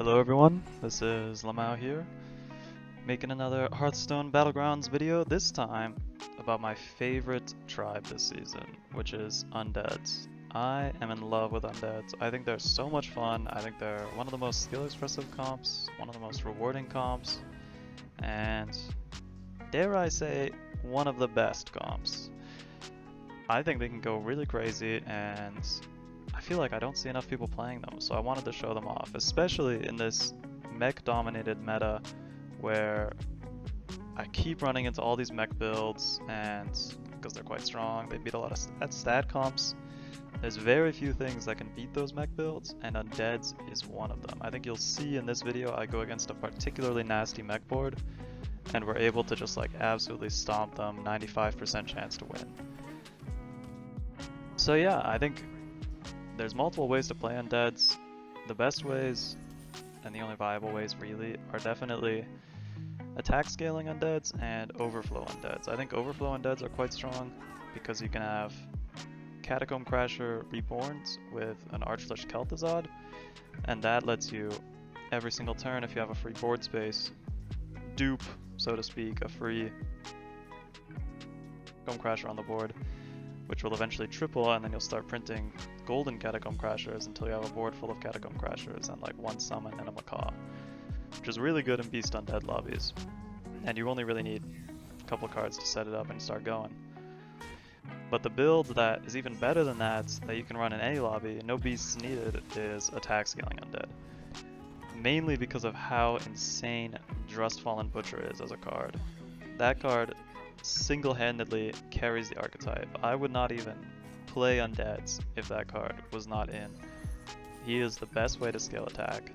Hello everyone, this is Lamau here, making another Hearthstone Battlegrounds video, this time about my favorite tribe this season, which is Undeads. I am in love with Undeads. I think they're so much fun. I think they're one of the most skill expressive comps, one of the most rewarding comps, and dare I say, one of the best comps. I think they can go really crazy, and I feel like I don't see enough people playing them, so I wanted to show them off, especially in this mech-dominated meta where I keep running into all these mech builds, and because they're quite strong, they beat a lot of stat comps. There's very few things that can beat those mech builds, and Undeads is one of them. I think you'll see in this video I go against a particularly nasty mech board, and we're able to just like absolutely stomp them, 95% chance to win. So yeah, I think there's multiple ways to play Undeads. The best ways, and the only viable ways really, are definitely attack scaling Undeads and overflow Undeads. I think overflow Undeads are quite strong because you can have Catacomb Crasher Reborns with an Archflesh Kel'Thuzad, and that lets you, every single turn if you have a free board space, dupe, so to speak, a free Catacomb Crasher on the board, which will eventually triple, and then you'll start printing golden Catacomb Crashers until you have a board full of Catacomb Crashers and like one summon and a Macaw, which is really good in Beast Undead lobbies. And you only really need a couple cards to set it up and start going. But the build that is even better than that you can run in any lobby, no beasts needed, is attack scaling Undead. Mainly because of how insane Drust Fallen Butcher is as a card. That card single-handedly carries the archetype. I would not even play Undeads if that card was not in. He is the best way to scale attack.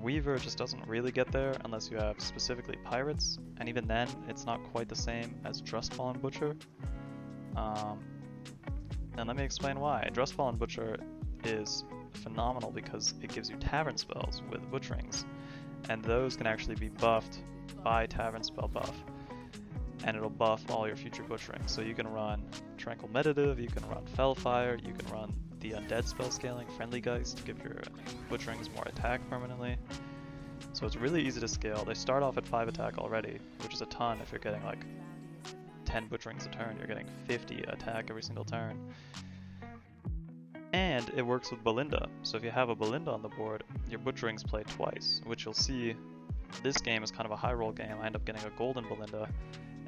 Weaver just doesn't really get there unless you have specifically Pirates, and even then it's not quite the same as Drust Fallen Butcher. And let me explain why. Drust Fallen Butcher is phenomenal because it gives you Tavern spells with Butcherings, and those can actually be buffed by Tavern spell buff, and it'll buff all your future Butcherings. So you can run Tranquil Meditative, you can run Fellfire, you can run the Undead spell scaling, Friendly Geist, to give your Butcherings more attack permanently. So it's really easy to scale. They start off at 5 attack already, which is a ton if you're getting like 10 Butcherings a turn. You're getting 50 attack every single turn. And it works with Belinda. So if you have a Belinda on the board, your Butcherings play twice, which you'll see this game is kind of a high roll game. I end up getting a golden Belinda,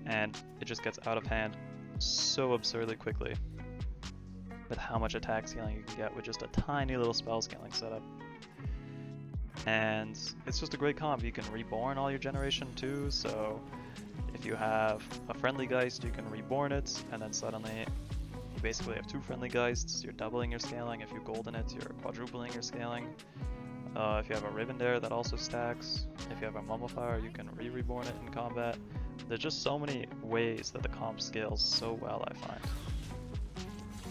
and it just gets out of hand so absurdly quickly with how much attack scaling you can get with just a tiny little spell scaling setup. And it's just a great comp. You can reborn all your generation too, so if you have a Friendly Geist, you can reborn it, and then suddenly you basically have 2 Friendly Geists, you're doubling your scaling. If you golden it, you're quadrupling your scaling. If you have a Rivendare, that also stacks. If you have a Mummifier, you can reborn it in combat. There's just so many ways that the comp scales so well, I find.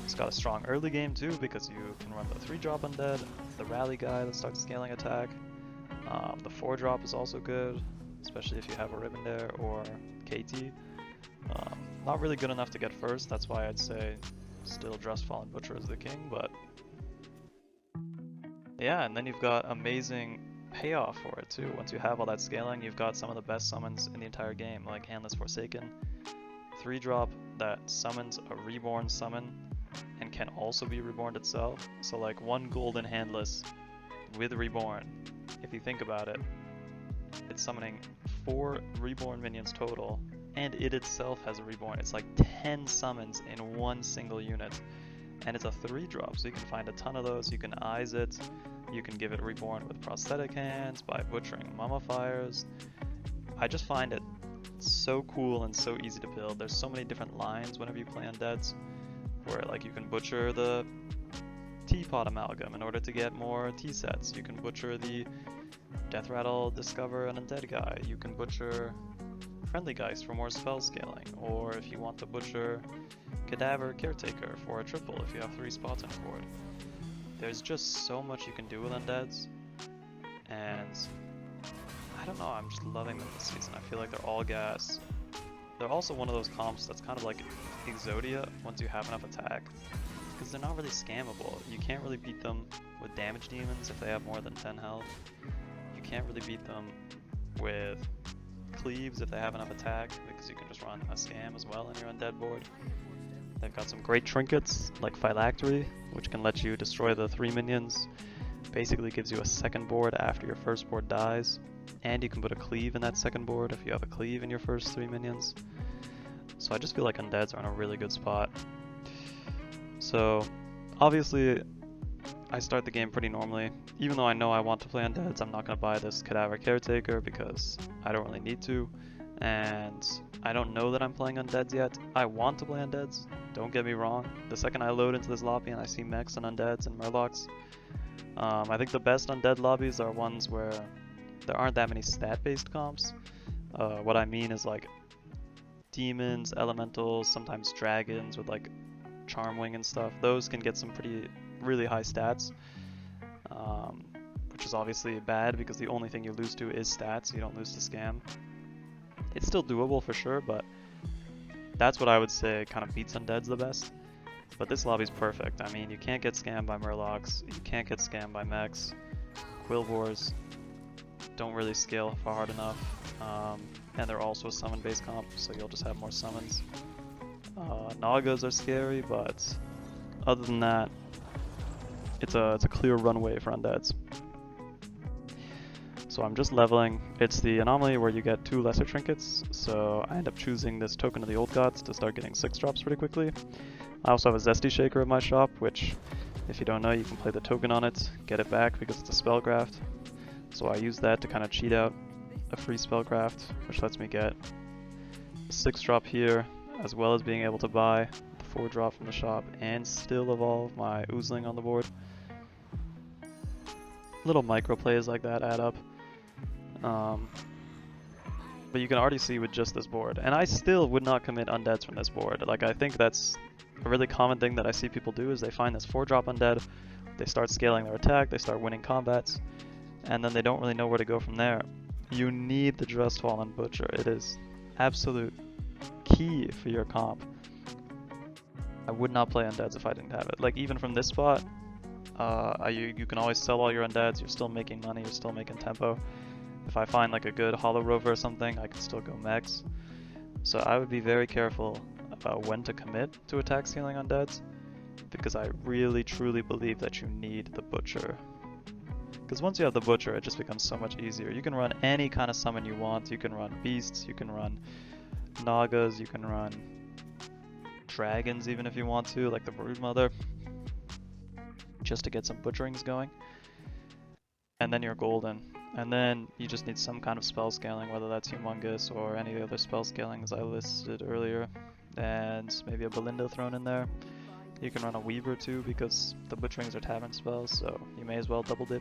It's got a strong early game too, because you can run the 3-drop Undead, the Rally guy that starts scaling attack. The 4-drop is also good, especially if you have a Rivendare or KT. Not really good enough to get first, that's why I'd say still Drust Fallen Butcher is the king, but yeah, and then you've got amazing payoff for it too. Once you have all that scaling, you've got some of the best summons in the entire game, like Handless Forsaken, 3-drop that summons a reborn summon and can also be reborn itself. So like 1 golden Handless with reborn, if you think about it, it's summoning 4 reborn minions total, and it itself has a reborn. It's like 10 summons in 1 single unit, and it's a 3-drop, so you can find a ton of those. You can eyes it, you can give it reborn with prosthetic hands by butchering Mummifiers. I just find it so cool and so easy to build. There's so many different lines whenever you play Undeads, where like you can butcher the Teapot Amalgam in order to get more T-sets. You can butcher the Death Rattle Discover an Undead guy. You can butcher Friendly Geist for more spell scaling, or if you want to butcher Cadaver Caretaker for a triple if you have 3 spots on your board. There's just so much you can do with Undeads, and I don't know, I'm just loving them this season. I feel like they're all gas. They're also one of those comps that's kind of like Exodia once you have enough attack. because they're not really scammable. You can't really beat them with damage demons if they have more than 10 health. You can't really beat them with cleaves if they have enough attack, because you can just run a scam as well on your undead board. They've got some great trinkets like Phylactery, which can let you destroy the 3 minions. Basically gives you a second board after your first board dies, and you can put a cleave in that second board if you have a cleave in your first 3 minions. So I just feel like undeads are in a really good spot. So obviously I start the game pretty normally. Even though I know I want to play undeads, I'm not going to buy this Cadaver Caretaker because I don't really need to, and I don't know that I'm playing undeads yet. I want to play undeads, don't get me wrong. The second I load into this lobby and I see mechs and undeads and murlocs, I think the best undead lobbies are ones where there aren't that many stat-based comps. What I mean is like demons, elementals, sometimes dragons with like Charmwing and stuff. Those can get some really high stats, which is obviously bad because the only thing you lose to is stats. You don't lose to scam. It's still doable for sure, but that's what I would say kind of beats undeads the best. But this lobby's perfect. I mean, you can't get scammed by murlocs, you can't get scammed by mechs. Quillbores don't really scale hard enough, and they're also a summon-based comp, so you'll just have more summons. Nagas are scary, but other than that, it's a clear runway for undeads. So I'm just leveling. It's the anomaly where you get 2 lesser trinkets, so I end up choosing this Token of the Old Gods to start getting 6 drops pretty quickly. I also have a Zesty Shaker in my shop, which, if you don't know, you can play the token on it, get it back because it's a spellcraft. So I use that to kind of cheat out a free spellcraft, which lets me get a 6 drop here, as well as being able to buy the 4 drop from the shop and still evolve my Oozling on the board. Little micro plays like that add up. But you can already see with just this board, and I still would not commit undeads from this board. Like, I think that's a really common thing that I see people do is they find this 4 drop undead, they start scaling their attack, they start winning combats, and then they don't really know where to go from there. You need the Drust Fallen Butcher. It is absolute key for your comp. I would not play undeads if I didn't have it. Like, even from this spot, you can always sell all your undeads, you're still making money, you're still making tempo. If I find like a good Hollow Rover or something, I can still go mechs. So I would be very careful about when to commit to attack scaling undeads, because I really truly believe that you need the Butcher. Because once you have the Butcher, it just becomes so much easier. You can run any kind of summon you want. You can run beasts, you can run Nagas, you can run dragons even if you want to, like the Broodmother, just to get some butcherings going. And then you're golden. And then you just need some kind of spell scaling, whether that's Humongous or any other spell scaling as I listed earlier. And maybe a Belinda thrown in there. You can run a Weaver too, because the butcherings are tavern spells, so you may as well double dip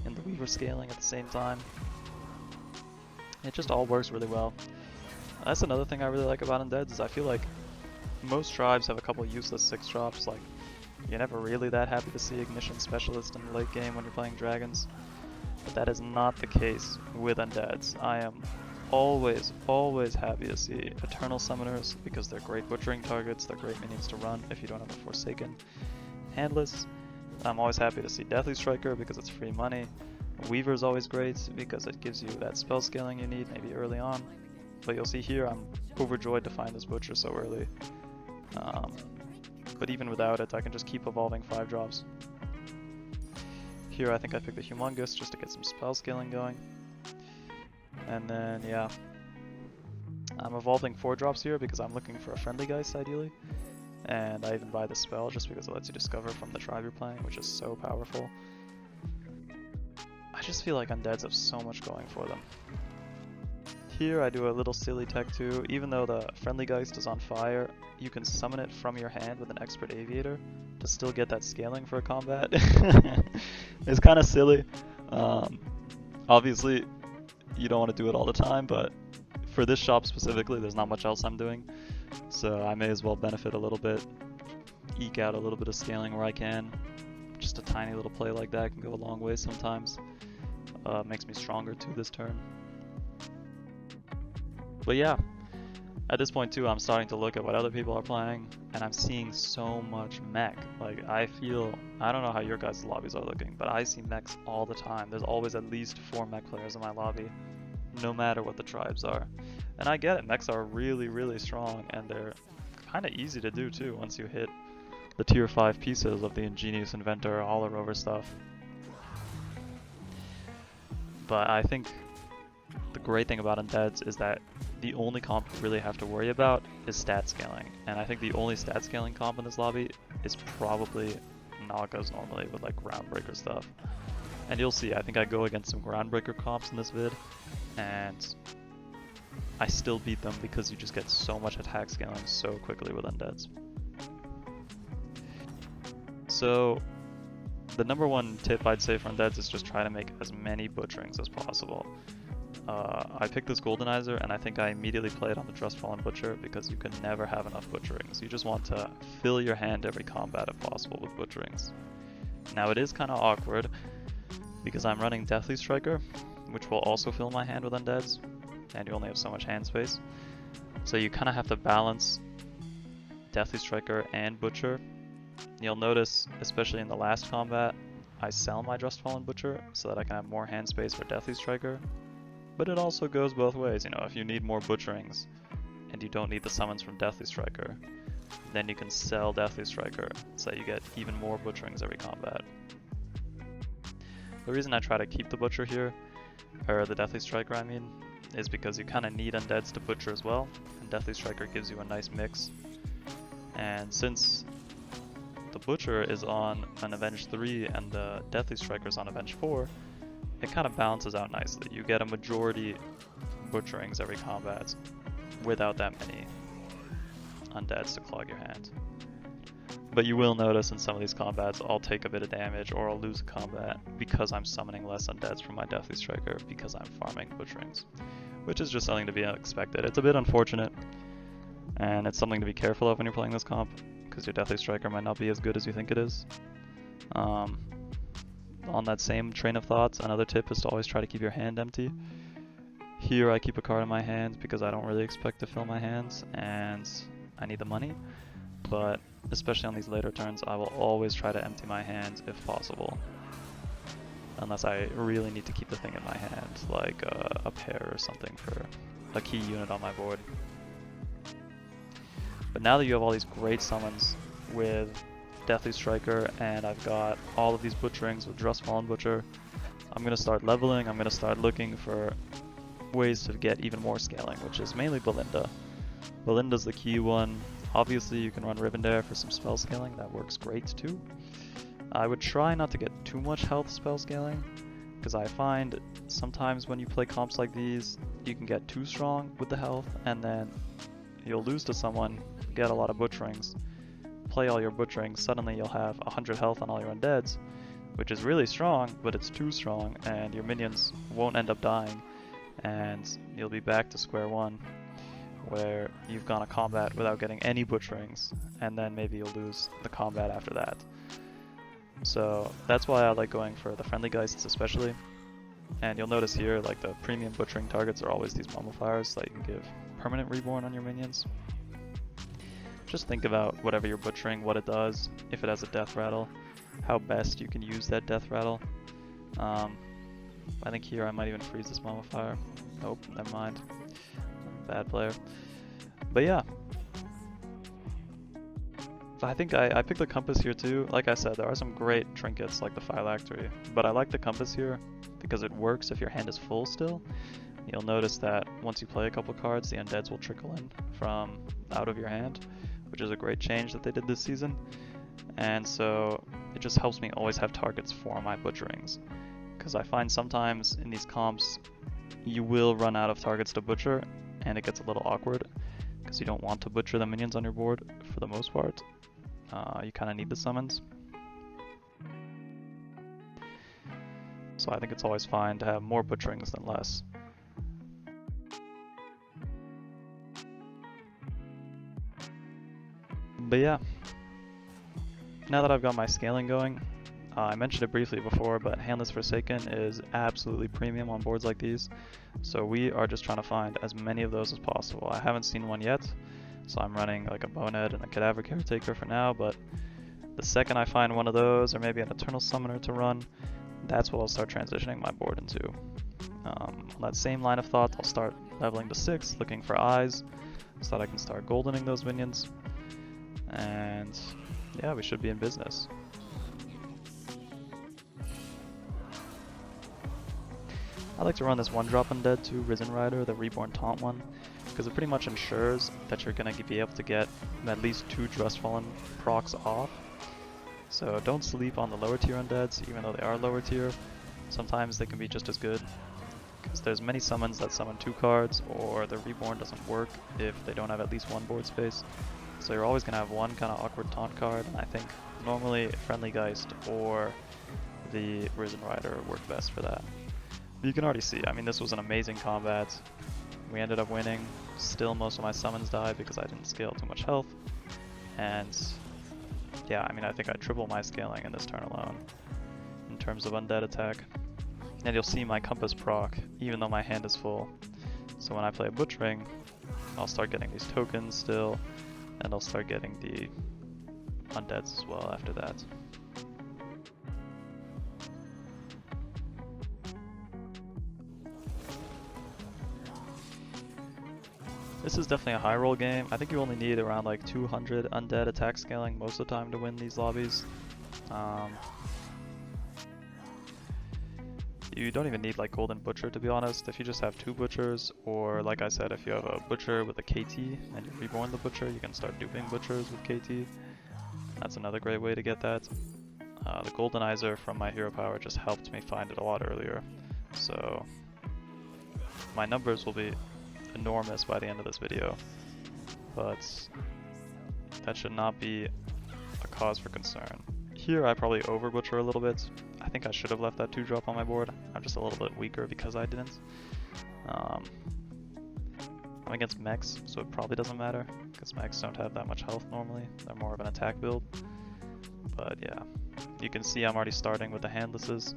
in the Weaver scaling at the same time. It just all works really well. That's another thing I really like about undeads, is I feel like most tribes have a couple useless 6 drops. Like, you're never really that happy to see Ignition Specialist in the late game when you're playing dragons. But that is not the case with undeads. I am always happy to see Eternal Summoners, because they're great butchering targets, they're great minions to run if you don't have a Forsaken Handless. I'm always happy to see Deathly Striker because it's free money. Weaver is always great because it gives you that spell scaling you need maybe early on. But you'll see here I'm overjoyed to find this Butcher so early. But even without it, I can just keep evolving 5 drops. Here I think I picked the Humongous just to get some spell scaling going. And then, yeah, I'm evolving 4 drops here because I'm looking for a Friendly Geist ideally. And I even buy the spell just because it lets you discover from the tribe you're playing, which is so powerful. I just feel like undeads have so much going for them. Here I do a little silly tech too. Even though the Friendly Geist is on fire, you can summon it from your hand with an Expert Aviator to still get that scaling for a combat. It's kind of silly. Obviously, you don't want to do it all the time, but for this shop specifically, there's not much else I'm doing. So I may as well benefit a little bit, eke out a little bit of scaling where I can. Just a tiny little play like that can go a long way sometimes. Makes me stronger too this turn. But yeah, At this point too, I'm starting to look at what other people are playing, and I'm seeing so much mech. Like, I don't know how your guys' lobbies are looking, but I see mechs all the time. There's always at least 4 mech players in my lobby, no matter what the tribes are. And I get it, mechs are really, really strong, and they're kind of easy to do too once you hit the tier 5 pieces of the Ingenious Inventor, Holler Rover stuff. But I think the great thing about Undeads is that the only comp you really have to worry about is stat scaling. And I think the only stat scaling comp in this lobby is probably Naga's normally with like Groundbreaker stuff. And you'll see, I think I go against some Groundbreaker comps in this vid, and I still beat them because you just get so much attack scaling so quickly with Undeads. So the number one tip I'd say for Undeads is just try to make as many butcherings as possible. I picked this Goldenizer, and I think I immediately played on the Drust Fallen Butcher because you can never have enough butcherings. You just want to fill your hand every combat if possible with butcherings. Now it is kind of awkward because I'm running Deathly Striker, which will also fill my hand with Undeads, and you only have so much hand space. So you kind of have to balance Deathly Striker and Butcher. You'll notice, especially in the last combat, I sell my Drust Fallen Butcher so that I can have more hand space for Deathly Striker. But it also goes both ways, you know, if you need more butcherings and you don't need the summons from Deathly Striker, then you can sell Deathly Striker so that you get even more butcherings every combat. The reason I try to keep the Butcher here, or the Deathly Striker I mean, is because you kind of need Undeads to Butcher as well, and Deathly Striker gives you a nice mix. And since the Butcher is on an Avenge 3 and the Deathly Striker is on Avenge 4, it kind of balances out nicely. You get a majority butcherings every combat without that many Undeads to clog your hand. But you will notice in some of these combats I'll take a bit of damage or I'll lose a combat because I'm summoning less Undeads from my Deathly Striker because I'm farming butcherings, which is just something to be expected. It's a bit unfortunate, and it's something to be careful of when you're playing this comp because your Deathly Striker might not be as good as you think it is. On that same train of thoughts, another tip is to always try to keep your hand empty. Here I keep a card in my hand because I don't really expect to fill my hands and I need the money, but especially on these later turns I will always try to empty my hands if possible. Unless I really need to keep the thing in my hand, like a pair or something for a key unit on my board. But now that you have all these great summons with Deathly Striker, and I've got all of these butcherings with Drust Fallen Butcher, I'm going to start leveling. I'm going to start looking for ways to get even more scaling, which is mainly Belinda. Belinda's the key one. Obviously you can run Rivendare for some spell scaling, that works great too. I would try not to get too much health spell scaling, because I find sometimes when you play comps like these, you can get too strong with the health, and then you'll lose to someone, get a lot of butcherings, play all your butcherings, suddenly you'll have 100 health on all your Undeads, which is really strong, but it's too strong, and your minions won't end up dying, and you'll be back to square one, where you've gone a combat without getting any butcherings, and then maybe you'll lose the combat after that. So that's why I like going for the friendly Geists especially, and you'll notice here, like, the premium butchering targets are always these Mummifiers, so that you can give permanent reborn on your minions. Just think about whatever you're butchering, what it does, if it has a death rattle, how best you can use that death rattle. I think here I might even freeze this Mummifier. Nope, never mind. Bad player. But yeah. I think I picked the Compass here too. Like I said, there are some great trinkets like the Phylactery, but I like the Compass here because it works if your hand is full still. You'll notice that once you play a couple cards, the Undeads will trickle in from out of your hand, which is a great change that they did this season. And so it just helps me always have targets for my butcherings, because I find sometimes in these comps you will run out of targets to butcher and it gets a little awkward because you don't want to butcher the minions on your board for the most part. You kind of need the summons. So I think it's always fine to have more butcherings than less. But yeah, now that I've got my scaling going, I mentioned it briefly before, but Handless Forsaken is absolutely premium on boards like these. So we are just trying to find as many of those as possible. I haven't seen one yet, so I'm running like a Bonehead and a Cadaver Caretaker for now, but the second I find one of those, or maybe an Eternal Summoner to run, that's what I'll start transitioning my board into. On that same line of thought, I'll start leveling to 6, looking for eyes, so that I can start goldening those minions. And yeah, we should be in business. I like to run this 1-drop Undead too, Risen Rider, the Reborn Taunt one, because it pretty much ensures that you're going to be able to get at least 2 Drust Fallen procs off. So don't sleep on the lower tier Undeads, even though they are lower tier. Sometimes they can be just as good, because there's many summons that summon 2 cards, or the Reborn doesn't work if they don't have at least 1 board space. So you're always going to have one kind of awkward taunt card, and I think normally Friendly Geist or the Risen Rider work best for that. You can already see, I mean, this was an amazing combat. We ended up winning. Still, most of my summons died because I didn't scale too much health. And yeah, I mean, I think I triple my scaling in this turn alone in terms of undead attack. And you'll see my compass proc, even though my hand is full. So when I play a Butchering, I'll start getting these tokens still, and I'll start getting the undeads as well after that. This is definitely a high roll game. I think you only need around like 200 undead attack scaling most of the time to win these lobbies. You don't even need like Golden Butcher, to be honest. If you just have 2 Butchers, or like I said, if you have a Butcher with a KT and you reborn the Butcher, you can start duping Butchers with KT. That's another great way to get that. The Goldenizer from my hero power just helped me find it a lot earlier. So my numbers will be enormous by the end of this video, but that should not be a cause for concern. Here I probably over butcher a little bit. I think I should have left that 2-drop on my board. I'm just a little bit weaker because I didn't. I'm against mechs, so it probably doesn't matter because mechs don't have that much health normally. They're more of an attack build. But yeah, you can see I'm already starting with the handlesses,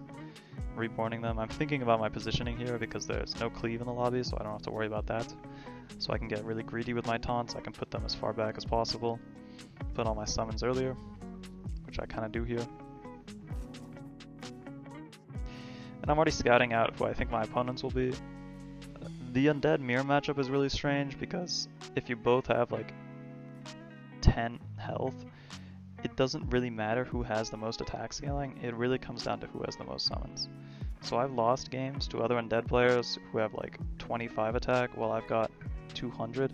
reborning them. I'm thinking about my positioning here because there's no cleave in the lobby, so I don't have to worry about that. So I can get really greedy with my taunts. I can put them as far back as possible, put all my summons earlier, which I kind of do here. And I'm already scouting out who I think my opponents will be. The Undead Mirror matchup is really strange because if you both have like 10 health, it doesn't really matter who has the most attack scaling. It really comes down to who has the most summons. So I've lost games to other Undead players who have like 25 attack while I've got 200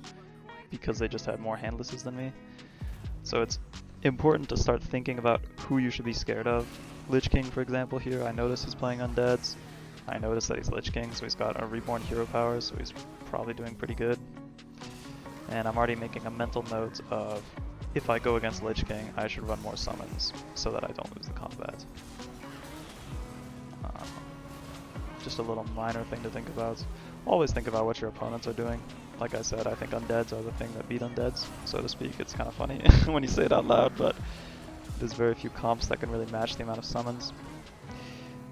because they just had more handlesses than me. So it's important to start thinking about who you should be scared of. Lich King, for example, here, I notice he's playing Undeads. I notice that he's Lich King, so he's got a reborn hero power, so he's probably doing pretty good. And I'm already making a mental note of, if I go against Lich King, I should run more summons so that I don't lose the combat. Just a little minor thing to think about. Always think about what your opponents are doing. Like I said, I think Undeads are the thing that beat Undeads, so to speak. It's kind of funny when you say it out loud, but there's very few comps that can really match the amount of summons.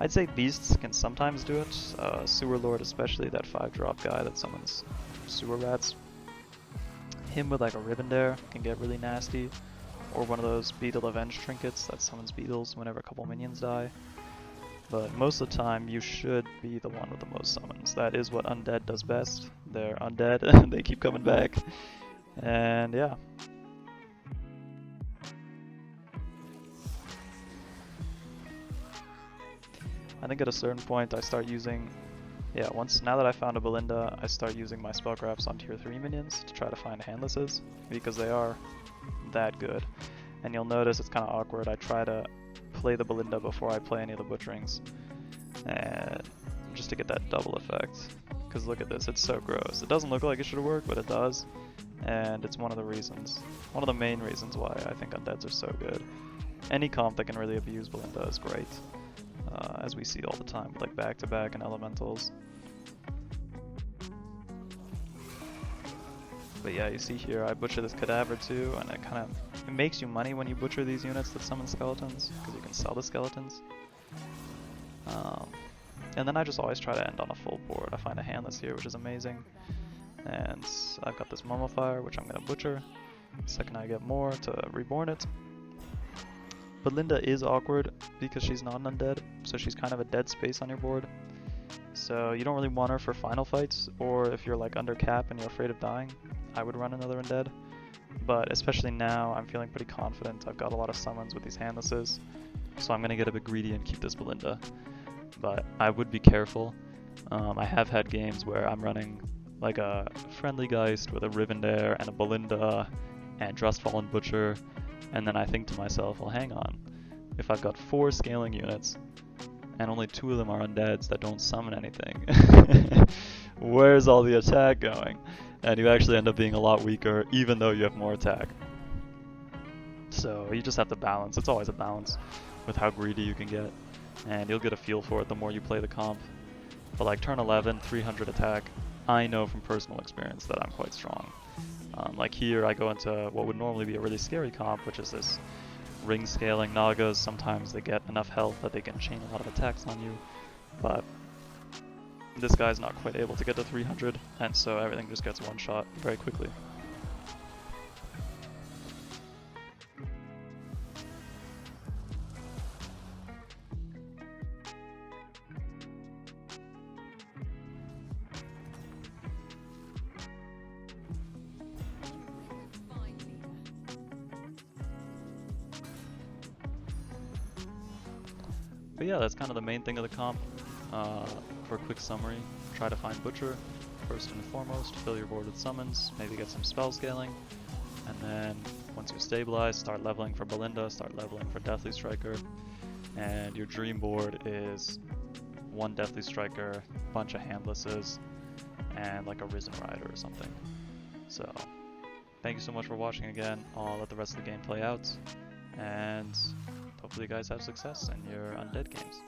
I'd say Beasts can sometimes do it. Sewer Lord especially, that 5-drop guy that summons sewer rats. Him with like a Rivendare can get really nasty. Or one of those Beetle Avenge trinkets that summons beetles whenever a couple minions die. But most of the time you should be the one with the most summons. That is what Undead does best. They're undead and they keep coming back. And yeah. I think at a certain point I start using, now that I found a Belinda, I start using my spellcrafts on tier 3 minions to try to find handlesses, because they are that good. And you'll notice it's kind of awkward, I try to play the Belinda before I play any of the Butcherings, and just to get that double effect. Because look at this, it's so gross. It doesn't look like it should work, but it does, and it's one of the main reasons why I think Undeads are so good. Any comp that can really abuse Belinda is great. As we see all the time, like back-to-back and elementals. But yeah, you see here, I butcher this Cadaver too, and it kind of it makes you money when you butcher these units that summon skeletons, because you can sell the skeletons. And then I just always try to end on a full board. I find a handless here, which is amazing. And I've got this Mummifier, which I'm going to butcher. Second I get more to reborn it. Belinda is awkward because she's not an undead, so she's kind of a dead space on your board. So you don't really want her for final fights, or if you're like under cap and you're afraid of dying, I would run another undead. But especially now, I'm feeling pretty confident. I've got a lot of summons with these handlesses, so I'm going to get a bit greedy and keep this Belinda. But I would be careful. I have had games where I'm running like a Friendly Geist with a Rivendare and a Belinda and Drust Fallen Butcher, and then I think to myself, well hang on, if I've got 4 scaling units and only 2 of them are undeads that don't summon anything, where's all the attack going? And you actually end up being a lot weaker even though you have more attack. So you just have to balance. It's always a balance with how greedy you can get, and you'll get a feel for it the more you play the comp. But like turn 11, 300 attack, I know from personal experience that I'm quite strong. Like here I go into what would normally be a really scary comp, which is this ring scaling Nagas. Sometimes they get enough health that they can chain a lot of attacks on you, but this guy's not quite able to get to 300, and so everything just gets one shot very quickly. But yeah, that's kind of the main thing of the comp. For a quick summary, try to find Butcher, first and foremost, fill your board with summons, maybe get some spell scaling, and then once you're stabilized, start leveling for Belinda, start leveling for Deathly Striker, and your dream board is 1 Deathly Striker, bunch of handlesses, and like a Risen Rider or something. So, thank you so much for watching again. I'll let the rest of the game play out, and hopefully you guys have success in your undead games.